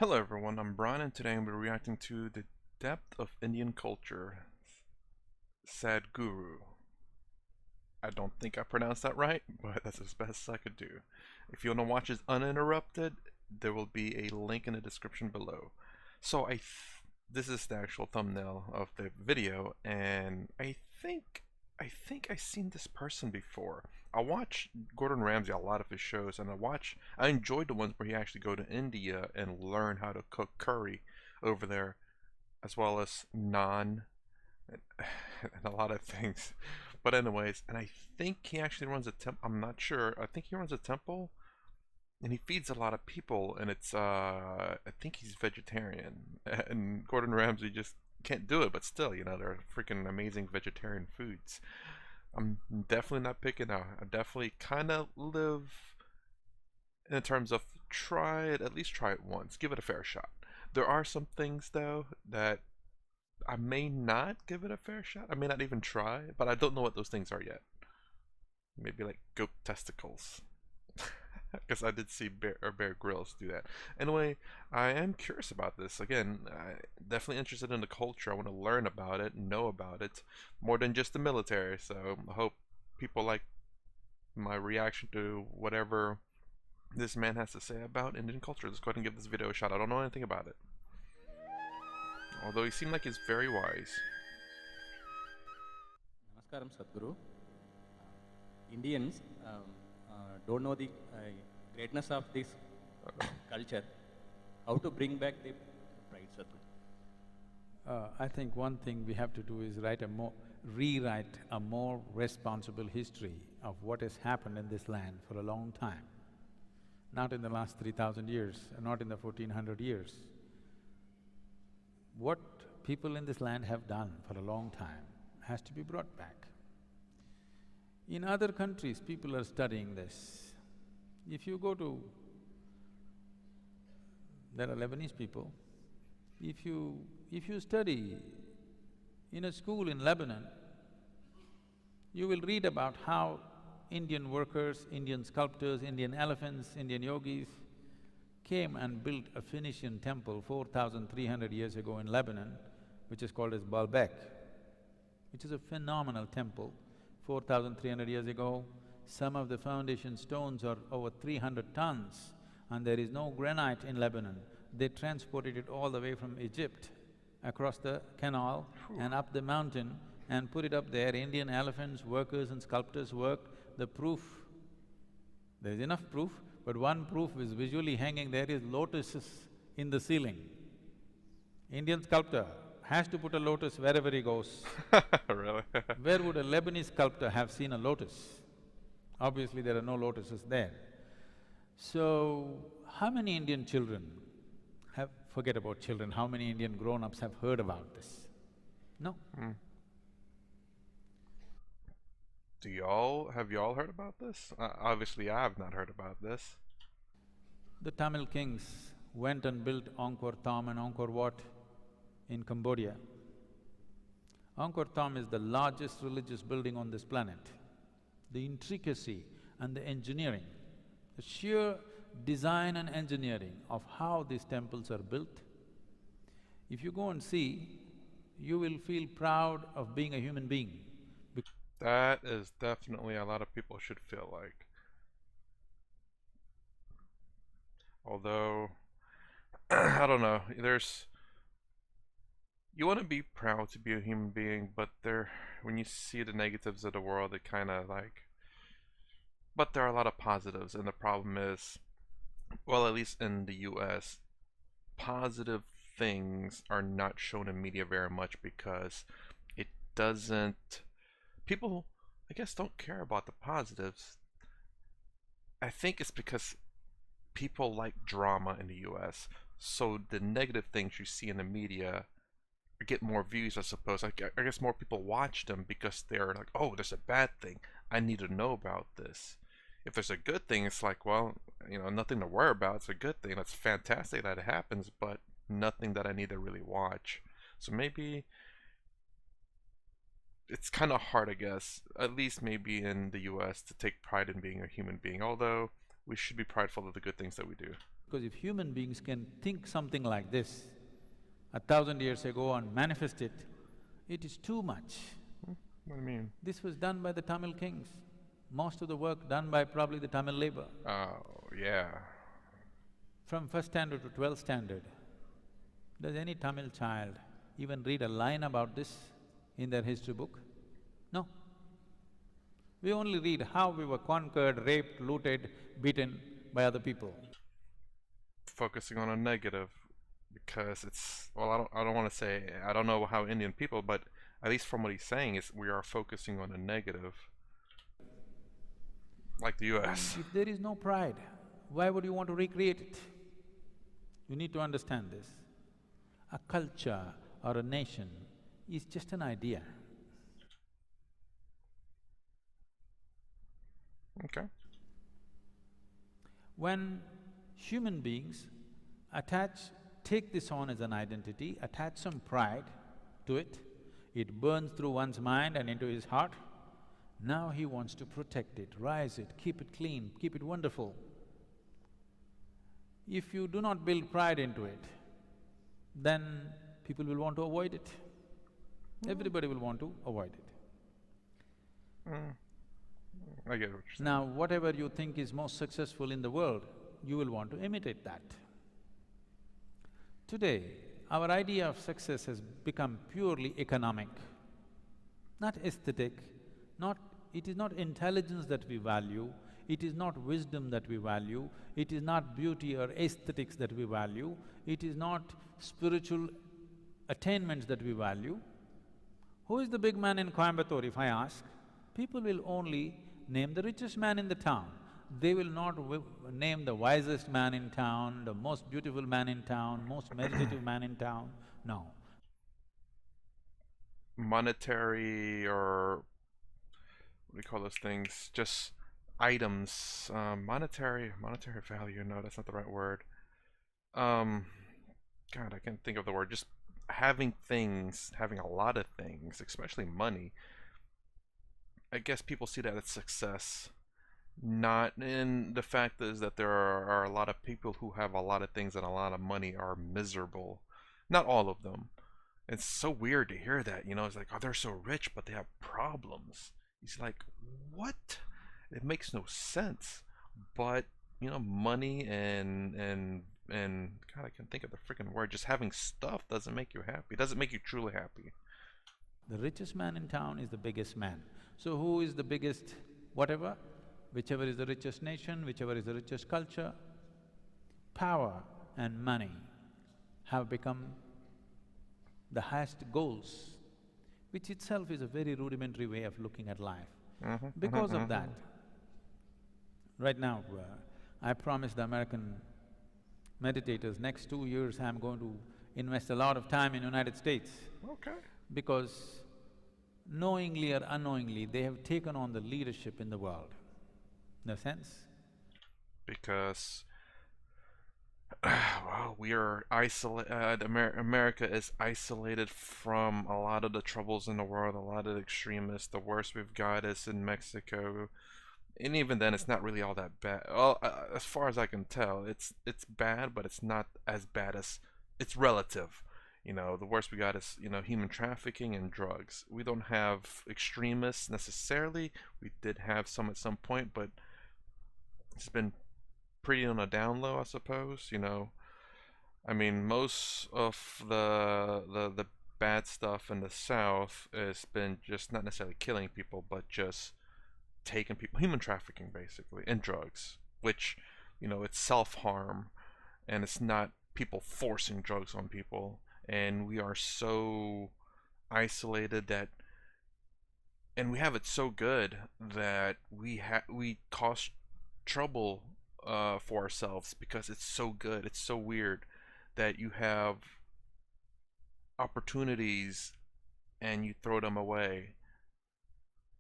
Hello everyone, I'm Brian and today I'm reacting to the depth of Indian culture, Sadhguru. I don't think I pronounced that right, but that's as best I could do. If you want to watch it uninterrupted, there will be a link in the description below. So this is the actual thumbnail of the video, and I think I've seen this person before. I watch Gordon Ramsay a lot of his shows, and I enjoyed the ones where he actually go to India and learn how to cook curry over there, as well as naan and, and a lot of things. But anyways, and I think he actually runs a temple. I'm not sure. I think he runs a temple, and he feeds a lot of people. And I think he's vegetarian. And Gordon Ramsay just can't do it. But still, they're freaking amazing vegetarian foods. I'm definitely not picking out. I definitely kind of live in terms of try it. At least try it once. Give it a fair shot. There are some things though that I may not give it a fair shot. I may not even try, but I don't know what those things are yet. Maybe like goat testicles. Because I did see Bear Grylls do that. Anyway, I am curious about this. Again, definitely interested in the culture. I want to learn about it, know about it, more than just the military. So I hope people like my reaction to whatever this man has to say about Indian culture. Let's go ahead and give this video a shot. I don't know anything about it. Although he seemed like he's very wise. Namaskaram, Sadhguru. Indians don't know the greatness of this culture. How to bring back the pride, Sadhguru? I think one thing we have to do is rewrite a more responsible history of what has happened in this land for a long time. Not in the last 3,000 years, not in the 1400 years. What people in this land have done for a long time has to be brought back. In other countries, people are studying this. If you go to… there are Lebanese people. If you study in a school in Lebanon, you will read about how Indian workers, Indian sculptors, Indian elephants, Indian yogis came and built a Phoenician temple 4,300 years ago in Lebanon, which is called as Baalbek, which is a phenomenal temple. 4,300 years ago, some of the foundation stones are over 300 tons, and there is no granite in Lebanon. They transported it all the way from Egypt, across the canal and up the mountain and put it up there. Indian elephants, workers and sculptors worked. The proof, there is enough proof, but one proof is visually hanging there is lotuses in the ceiling. Indian sculptor has to put a lotus wherever he goes. Really? Where would a Lebanese sculptor have seen a lotus? Obviously, there are no lotuses there. So, how many Indian children forget about children, how many Indian grown-ups have heard about this? No. Hmm. Have y'all heard about this? Obviously I have not heard about this. The Tamil kings went and built Angkor Thom and Angkor Wat in Cambodia. Angkor Thom is the largest religious building on this planet. The intricacy and the engineering, the sheer design and engineering of how these temples are built, if you go and see, you will feel proud of being a human being. That is definitely a lot of people should feel like. Although, I don't know, you want to be proud to be a human being, but when you see the negatives of the world, it kind of like, but there are a lot of positives, and the problem is, well, at least in the US, positive things are not shown in media very much because it doesn't, people, I guess, don't care about the positives. I think it's because people like drama in the US, so the negative things you see in the media get more views, I suppose. I guess more people watch them because they're like, oh, there's a bad thing, I need to know about this. If there's a good thing, it's like, well, nothing to worry about. It's a good thing. That's fantastic that it happens, but nothing that I need to really watch. So maybe it's kind of hard, I guess, at least maybe in the US, to take pride in being a human being, although we should be prideful of the good things that we do. Because if human beings can think something like this 1,000 years ago and manifest it, it is too much. What do you mean? This was done by the Tamil kings. Most of the work done by probably the Tamil labor. Oh, yeah. From first standard to 12th standard, does any Tamil child even read a line about this in their history book? No. We only read how we were conquered, raped, looted, beaten by other people. Focusing on a negative because it's, well, I don't want to say, I don't know how Indian people, but at least from what he's saying is we are focusing on a negative, like the US. If there is no pride, why would you want to recreate it? You need to understand this. A culture or a nation is just an idea. Okay. When human beings take this on as an identity, attach some pride to it, it burns through one's mind and into his heart. Now he wants to protect it, rise it, keep it clean, keep it wonderful. If you do not build pride into it, then people will want to avoid it. Everybody will want to avoid it. I get what you're saying. Now, whatever you think is most successful in the world, you will want to imitate that. Today, our idea of success has become purely economic, not aesthetic, it is not intelligence that we value, it is not wisdom that we value, it is not beauty or aesthetics that we value, it is not spiritual attainments that we value. Who is the big man in Coimbatore, if I ask? People will only name the richest man in the town. They will not name the wisest man in town, the most beautiful man in town, most meditative man in town, no. Monetary, or what do you call those things? Just items, monetary value, no, that's not the right word. God, I can't think of the word. Just having things, having a lot of things, especially money. I guess people see that as success. Not in the fact is that there are a lot of people who have a lot of things and a lot of money are miserable. Not all of them. It's so weird to hear that, you know, it's like, oh, they're so rich, but they have problems. He's like, what? It makes no sense. But, you know, money and God, I can't think of the freaking word. Just having stuff doesn't make you happy. It doesn't make you truly happy. The richest man in town is the biggest man. So who is the biggest whatever? Whichever is the richest nation, whichever is the richest culture, power and money have become the highest goals, which itself is a very rudimentary way of looking at life. Because of that, right now, I promised the American meditators, next 2 years I'm going to invest a lot of time in United States. Okay. Because knowingly or unknowingly, they have taken on the leadership in the world. No sense? Because, well, we are isolated. America is isolated from a lot of the troubles in the world, a lot of the extremists. The worst we've got is in Mexico, and even then, it's not really all that bad. Well, as far as I can tell, it's bad, but it's not as bad as it's relative. You know, the worst we got is, you know, human trafficking and drugs. We don't have extremists necessarily. We did have some at some point, but it's been pretty on a down low, I suppose. You know, I mean, most of the bad stuff in the South has been just not necessarily killing people, but just taking people, human trafficking basically, and drugs, which, you know, it's self-harm, and it's not people forcing drugs on people. And we are so isolated that, and we have it so good that we cause trouble for ourselves because it's so good. It's so weird that you have opportunities and you throw them away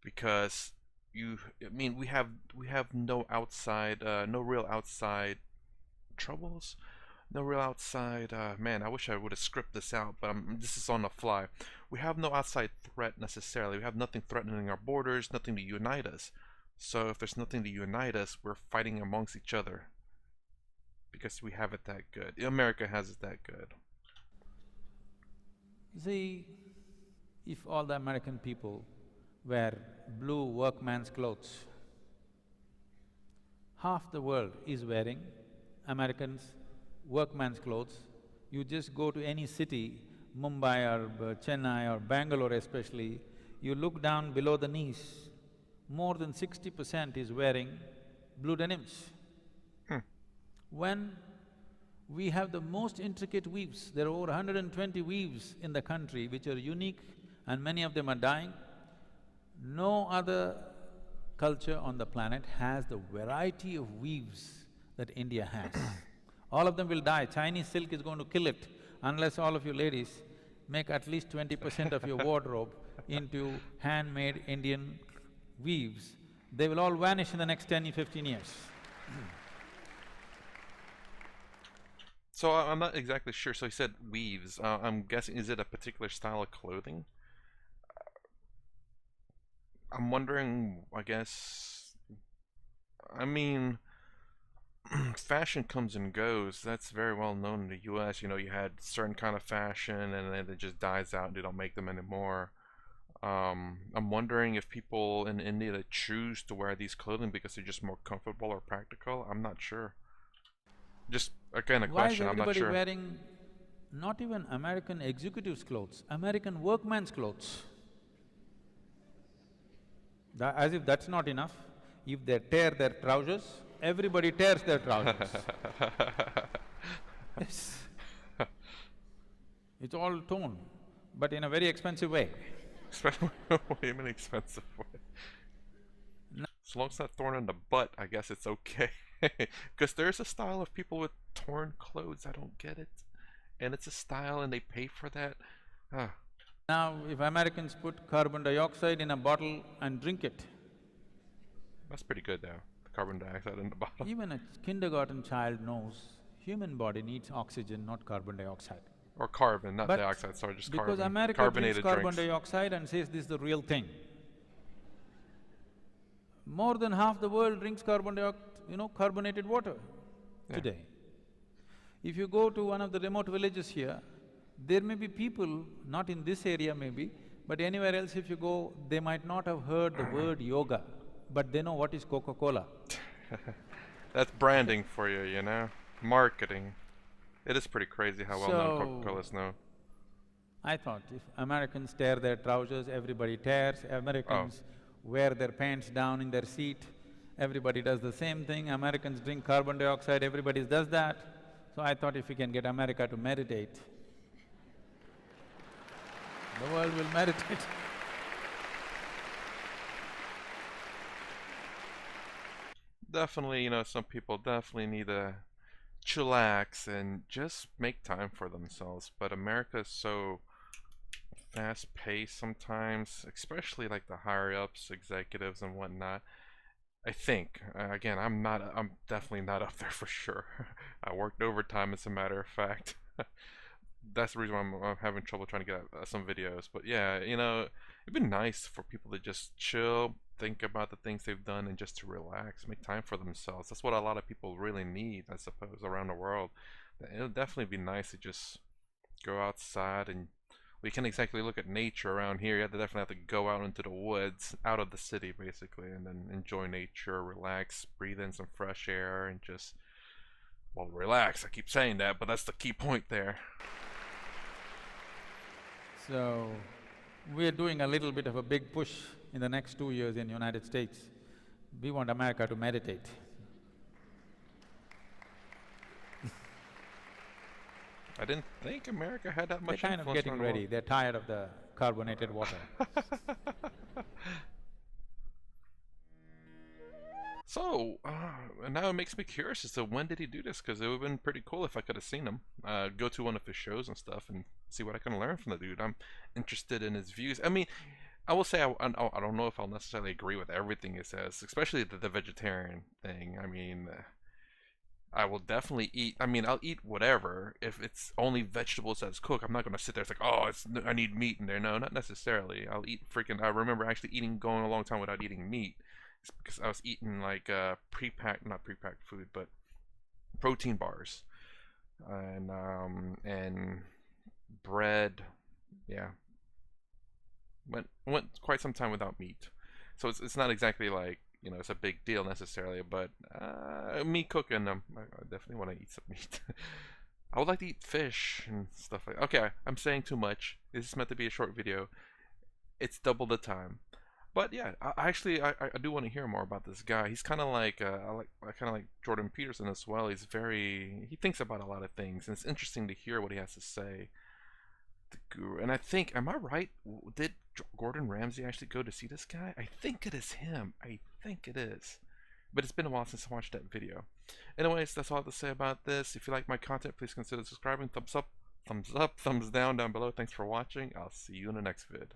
because I mean, we have no outside, no real outside troubles. No real outside, man, I wish I would have scripted this out, but this is on the fly. We have no outside threat necessarily. We have nothing threatening our borders, nothing to unite us. So if there's nothing to unite us, we're fighting amongst each other. because we have it that good. America has it that good. See, if all the American people wear blue workman's clothes, half the world is wearing Americans' workman's clothes. You just go to any city, Mumbai or Chennai or Bangalore especially, you look down below the knees, more than 60% is wearing blue denims. When we have the most intricate weaves, there are over 120 weaves in the country which are unique and many of them are dying. No other culture on the planet has the variety of weaves that India has. All of them will die. Chinese silk is going to kill it unless all of you ladies make at least 20% of your wardrobe into handmade Indian weaves. They will all vanish in the next 10 or 15 years. So I'm not exactly sure. So he said weaves. I'm guessing, is it a particular style of clothing? I'm wondering, I guess, I mean, fashion comes and goes. That's very well known in the US. You know, you had certain kind of fashion and then it just dies out and they don't make them anymore. I'm wondering if people in India that choose to wear these clothing because they're just more comfortable or practical. I'm not sure. Just again a Why is question. I'm not everybody sure. wearing not even American executives' clothes, American workman's clothes? As if that's not enough, if they tear their trousers, everybody tears their trousers. Yes. It's all torn, but in a very expensive way. Especially in an expensive way. As long as it's not torn in the butt, I guess it's okay. Because there's a style of people with torn clothes. I don't get it. And it's a style and they pay for that. Ah. Now, if Americans put carbon dioxide in a bottle and drink it, That's pretty good though. The carbon dioxide in the bottle. even a kindergarten child knows human body needs oxygen, not carbon dioxide. Or carbon, not But dioxide, sorry, just because carbon. America Carbonated drinks carbon drinks. dioxide and says this is the real thing. More than half the world drinks carbonated water today. If you go to one of the remote villages here, there may be people, not in this area maybe, but anywhere else if you go, they might not have heard the word yoga, but they know what is Coca-Cola. That's branding for you, you know? Marketing. It is pretty crazy how well known So- Coca-Cola is known. I thought if Americans tear their trousers, everybody tears, Americans wear their pants down in their seat, everybody does the same thing, Americans drink carbon dioxide, everybody does that. So I thought if we can get America to meditate, the world will meditate. Definitely, you know, some people definitely need to chillax and just make time for themselves. But America is so fast-paced sometimes, especially like the higher-ups, executives and whatnot. I think, again, I'm definitely not up there for sure. I worked overtime, as a matter of fact. That's the reason why I'm having trouble trying to get some videos. But yeah, you know, it'd be nice for people to just chill, think about the things they've done, and just to relax, make time for themselves. That's what a lot of people really need, I suppose, around the world. It'll definitely be nice to just go outside, and we can exactly look at nature around here. You definitely have to go out into the woods, out of the city, basically, and then enjoy nature, relax, breathe in some fresh air, and just, well, relax. I keep saying that, but that's the key point there. So, we're doing a little bit of a big push in the next 2 years in the United States. We want America to meditate. I didn't think America had that They're much kind of influence getting around the ready, they're tired of the carbonated water. So, now it makes me curious as to when did he do this? Because it would have been pretty cool if I could have seen him. Go to one of his shows and stuff and see what I can learn from the dude. I'm interested in his views. I mean, I will say I don't know if I'll necessarily agree with everything he says, especially the vegetarian thing. I mean, I will definitely eat. I mean, I'll eat whatever if it's only vegetables that's cooked. I'm not gonna sit there. It's like, oh, I need meat in there. No, not necessarily. I'll eat freaking. I remember actually going a long time without eating meat. It's because I was eating like not pre-packed food, but protein bars, and bread. Yeah, went quite some time without meat, so it's not exactly like it's a big deal necessarily. But me cooking, I definitely want to eat some meat. I would like to eat fish and stuff like. Okay, I'm saying too much. This is meant to be a short video. It's double the time. But yeah, I do want to hear more about this guy. He's kind of like I kind of like Jordan Peterson as well. He thinks about a lot of things, and it's interesting to hear what he has to say. The guru, and I think, am I right? Did Gordon Ramsay actually go to see this guy? I think it is him. I think it is. But it's been a while since I watched that video. Anyways, that's all I have to say about this. If you like my content, please consider subscribing. Thumbs up, thumbs down below. Thanks for watching. I'll see you in the next vid.